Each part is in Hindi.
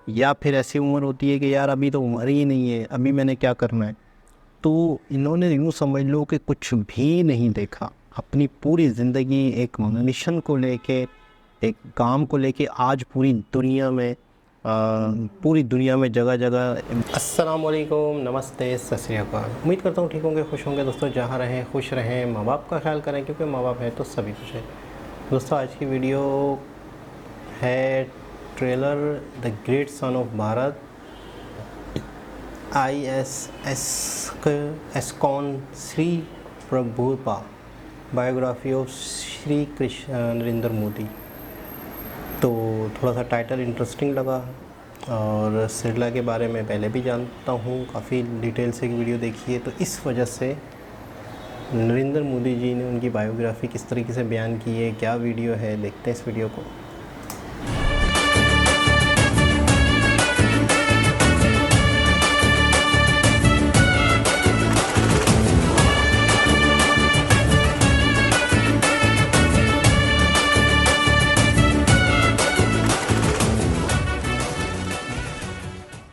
या फिर ऐसी उम्र होती है कि यार अभी तो उम्र ही नहीं है, अभी मैंने क्या करना है। तो इन्होंने यूँ समझ लो कि कुछ भी नहीं देखा, अपनी पूरी ज़िंदगी एक मिशन को लेके, एक काम को लेके आज पूरी दुनिया में जगह जगह। अस्सलाम वालेकुम, नमस्ते, सत श्री अकाल। उम्मीद करता हूँ ठीक होंगे, खुश होंगे दोस्तों। जहाँ रहें खुश रहें, माँ बाप का ख्याल करें, क्योंकि माँ बाप है तो सभी खुश है। दोस्तों आज की वीडियो है trailer the great son of Bharat ISS ISKCON Shri Prabhupada, biography of Shri Krishna Narendra Modi. तो थोड़ा सा टाइटल इंटरेस्टिंग लगा और सिरला के बारे में पहले भी जानता हूँ, काफ़ी डिटेल से एक वीडियो देखी है, तो इस वजह से नरेंद्र मोदी जी ने उनकी बायोग्राफी किस तरीके से बयान की है, क्या वीडियो है, देखते हैं इस वीडियो को।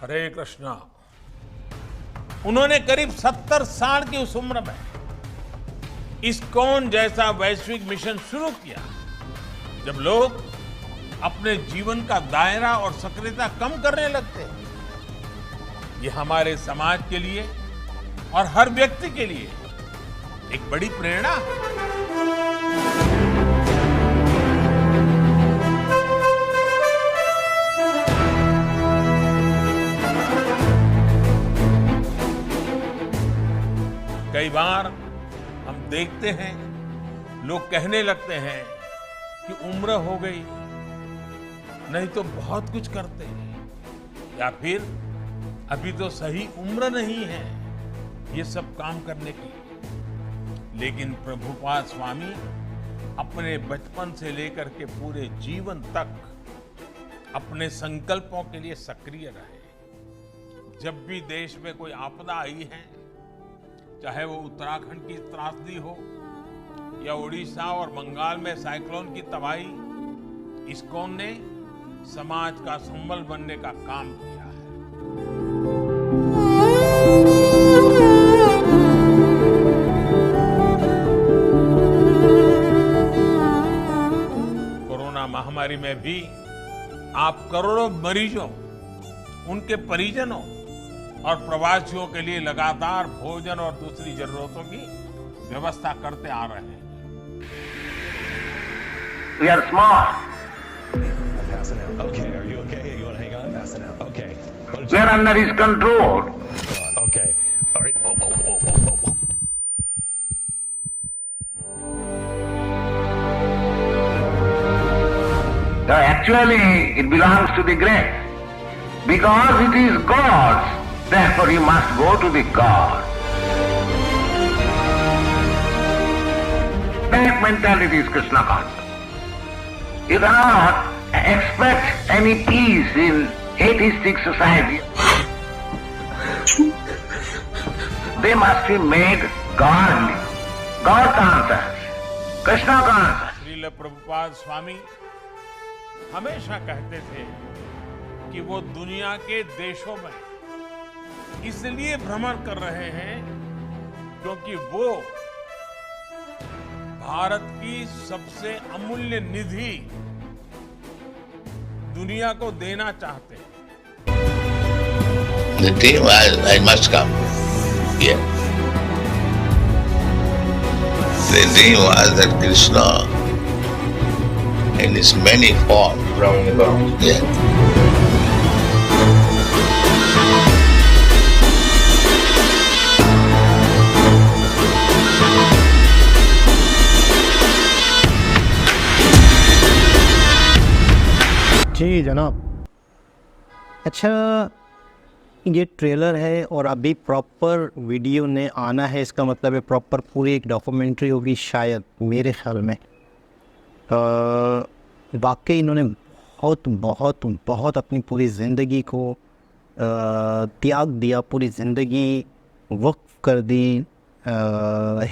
हरे कृष्णा। उन्होंने करीब 70 साल की उस उम्र में इस्कॉन जैसा वैश्विक मिशन शुरू किया, जब लोग अपने जीवन का दायरा और सक्रियता कम करने लगते हैं। ये हमारे समाज के लिए और हर व्यक्ति के लिए एक बड़ी प्रेरणा है। कई बार हम देखते हैं, लोग कहने लगते हैं कि उम्र हो गई, नहीं तो बहुत कुछ करते हैं, या फिर अभी तो सही उम्र नहीं है ये सब काम करने की। लेकिन प्रभुपाद स्वामी अपने बचपन से लेकर के पूरे जीवन तक अपने संकल्पों के लिए सक्रिय रहे। जब भी देश में कोई आपदा आई है, चाहे वो उत्तराखंड की त्रासदी हो या उड़ीसा और बंगाल में साइक्लोन की तबाही, इस्कॉन ने समाज का संबल बनने का काम किया है। कोरोना महामारी में भी आप करोड़ों मरीजों, उनके परिजनों और प्रवासियों के लिए लगातार भोजन और दूसरी जरूरतों की व्यवस्था करते आ रहे हैं। We are smart. Passing out. Okay, are you okay? You want to hang on? Passing out. Okay. We are under his control. Okay. All right. Oh. So actually, it belongs to the great. Because it is God's, therefore you must go to the God. That mentality is Krishna consciousness. You cannot expect any peace in atheistic society. They must be made godly. God conscious, Krishna conscious. Srila Prabhupada स्वामी हमेशा कहते थे कि वो दुनिया के देशों में इसलिए भ्रमण कर रहे हैं क्योंकि वो भारत की सबसे अमूल्य निधि दुनिया को देना चाहते हैं। The dream was, I must come here. The dream was that Krishna, in his many forms, yeah. जी जनाब। अच्छा, ये ट्रेलर है और अभी प्रॉपर वीडियो ने आना है, इसका मतलब है प्रॉपर पूरी एक डॉक्यूमेंट्री होगी शायद, मेरे ख्याल में। वाकई इन्होंने बहुत बहुत बहुत अपनी पूरी ज़िंदगी को त्याग दिया, पूरी ज़िंदगी वक्फ कर दी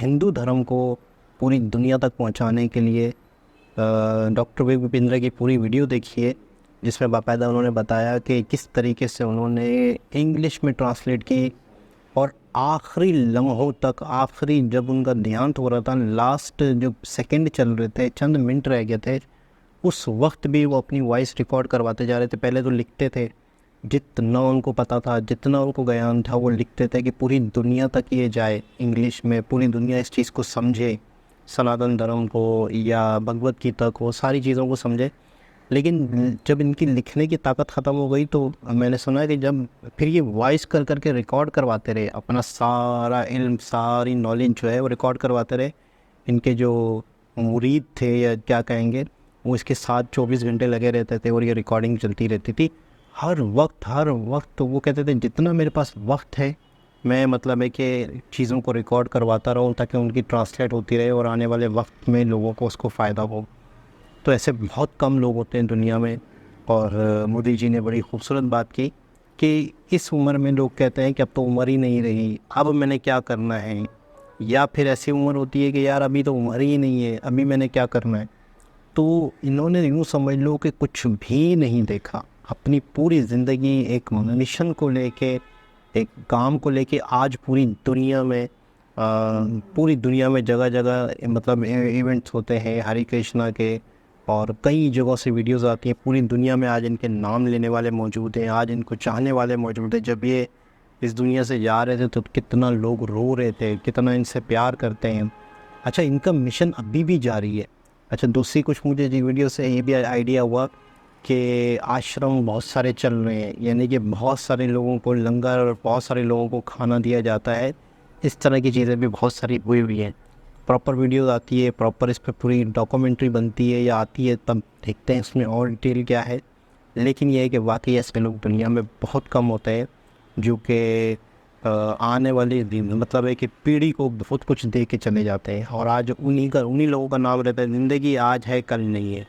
हिंदू धर्म को पूरी दुनिया तक पहुंचाने के लिए। डॉक्टर विपिंद्र की पूरी वीडियो देखिए जिसमें बाकायदा उन्होंने बताया कि किस तरीके से उन्होंने इंग्लिश में ट्रांसलेट की और आखिरी लम्हों तक, आखिरी जब उनका देहांत हो रहा था, लास्ट जो सेकंड चल रहे थे, चंद मिनट रह गए थे, उस वक्त भी वो अपनी वॉइस रिकॉर्ड करवाते जा रहे थे। पहले तो लिखते थे, जितना उनको पता था, जितना उनको ज्ञान था, वो लिखते थे कि पूरी दुनिया तक ये जाए इंग्लिश में, पूरी दुनिया इस चीज़ को समझे, सनातन धर्म को या भगवत गीता को, सारी चीज़ों को समझे। लेकिन जब इनकी लिखने की ताकत ख़त्म हो गई तो मैंने सुना है कि जब फिर ये वॉइस कर करके रिकॉर्ड करवाते रहे, अपना सारा इल्म, सारी नॉलेज जो है वो रिकॉर्ड करवाते रहे। इनके जो मुरीद थे या क्या कहेंगे, वो इसके साथ 24 घंटे लगे रहते थे और ये रिकॉर्डिंग चलती रहती थी हर वक्त। तो वो कहते थे जितना मेरे पास वक्त है मैं मतलब है कि चीज़ों को रिकॉर्ड करवाता रहूँ ताकि उनकी ट्रांसलेट होती रहे और आने वाले वक्त में लोगों को उसको फ़ायदा हो। तो ऐसे बहुत कम लोग होते हैं दुनिया में। और मोदी जी ने बड़ी खूबसूरत बात की कि इस उम्र में लोग कहते हैं कि अब तो उम्र ही नहीं रही, अब मैंने क्या करना है, या फिर ऐसी उम्र होती है कि यार अभी तो उम्र ही नहीं है, अभी मैंने क्या करना है। तो इन्होंने यूँ समझ लो कि कुछ भी नहीं देखा, अपनी पूरी ज़िंदगी एक मिशन को लेके, एक काम को लेके आज पूरी दुनिया में जगह जगह मतलब इवेंट्स होते हैं हरे कृष्णा के, और कई जगहों से वीडियोस आती हैं। पूरी दुनिया में आज इनके नाम लेने वाले मौजूद हैं, आज इनको चाहने वाले मौजूद हैं। जब ये इस दुनिया से जा रहे थे तो कितना लोग रो रहे थे, कितना इनसे प्यार करते हैं। अच्छा, इनका मिशन अभी भी जारी है। अच्छा, दूसरी कुछ मुझे जी वीडियो से ये भी आइडिया हुआ कि आश्रम बहुत सारे चल रहे हैं, यानी कि बहुत सारे लोगों को लंगर और बहुत सारे लोगों को खाना दिया जाता है। इस तरह की चीज़ें भी बहुत सारी हुई हुई हैं। प्रॉपर वीडियोस आती है, प्रॉपर इस पर पूरी डॉक्यूमेंट्री बनती है या आती है, तब देखते हैं इसमें और डिटेल क्या है। लेकिन यह है कि वाकई ऐसे लोग दुनिया में बहुत कम होते हैं जो कि आने वाली मतलब है कि पीढ़ी को बहुत कुछ दे के चले जाते हैं। और आज उन्हीं लोगों का नाम रहता है, ज़िंदगी आज है कल नहीं है,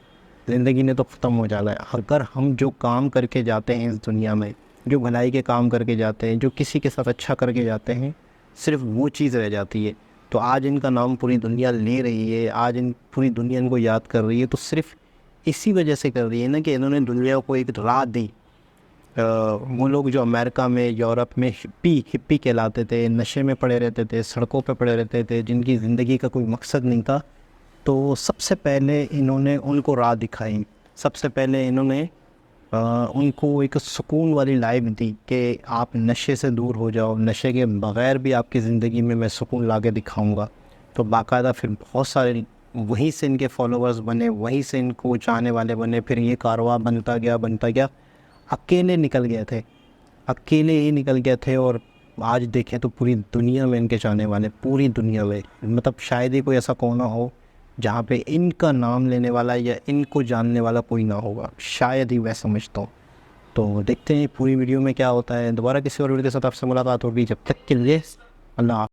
ज़िंदगी ने तो ख़त्म हो जाना है। अगर हम जो काम करके जाते हैं इस दुनिया में, जो भलाई के काम करके जाते हैं, जो किसी के साथ अच्छा करके जाते हैं, सिर्फ वो चीज़ रह जाती है। तो आज इनका नाम पूरी दुनिया ले रही है, आज पूरी दुनिया इनको याद कर रही है, तो सिर्फ इसी वजह से कर रही है ना कि इन्होंने दुनिया को एक राह दी। वो लोग जो अमेरिका में, यूरोप में हिप्पी कहलाते थे, नशे में पड़े रहते थे, सड़कों पे पड़े रहते थे, जिनकी ज़िंदगी का कोई मकसद नहीं था, तो सबसे पहले इन्होंने उनको राह दिखाई। सबसे पहले इन्होंने उनको एक सुकून वाली लाइफ दी कि आप नशे से दूर हो जाओ, नशे के बग़ैर भी आपकी ज़िंदगी में मैं सुकून ला के दिखाऊँगा। तो बाकायदा फिर बहुत सारे वहीं से इनके फॉलोअर्स बने, वहीं से इनको चाहने वाले बने। फिर ये कारवां बनता गया। अकेले निकल गए थे, अकेले ही निकल गए थे। और आज देखें तो पूरी दुनिया में इनके चाहने वाले, पूरी दुनिया में, मतलब शायद ही कोई ऐसा कोना हो जहाँ पे इनका नाम लेने वाला या इनको जानने वाला कोई ना होगा, शायद ही मैं समझता हूँ। तो देखते हैं पूरी वीडियो में क्या होता है। दोबारा किसी और वीडियो के साथ आपसे मुलाकात होगी, जब तक के लिए अल्लाह।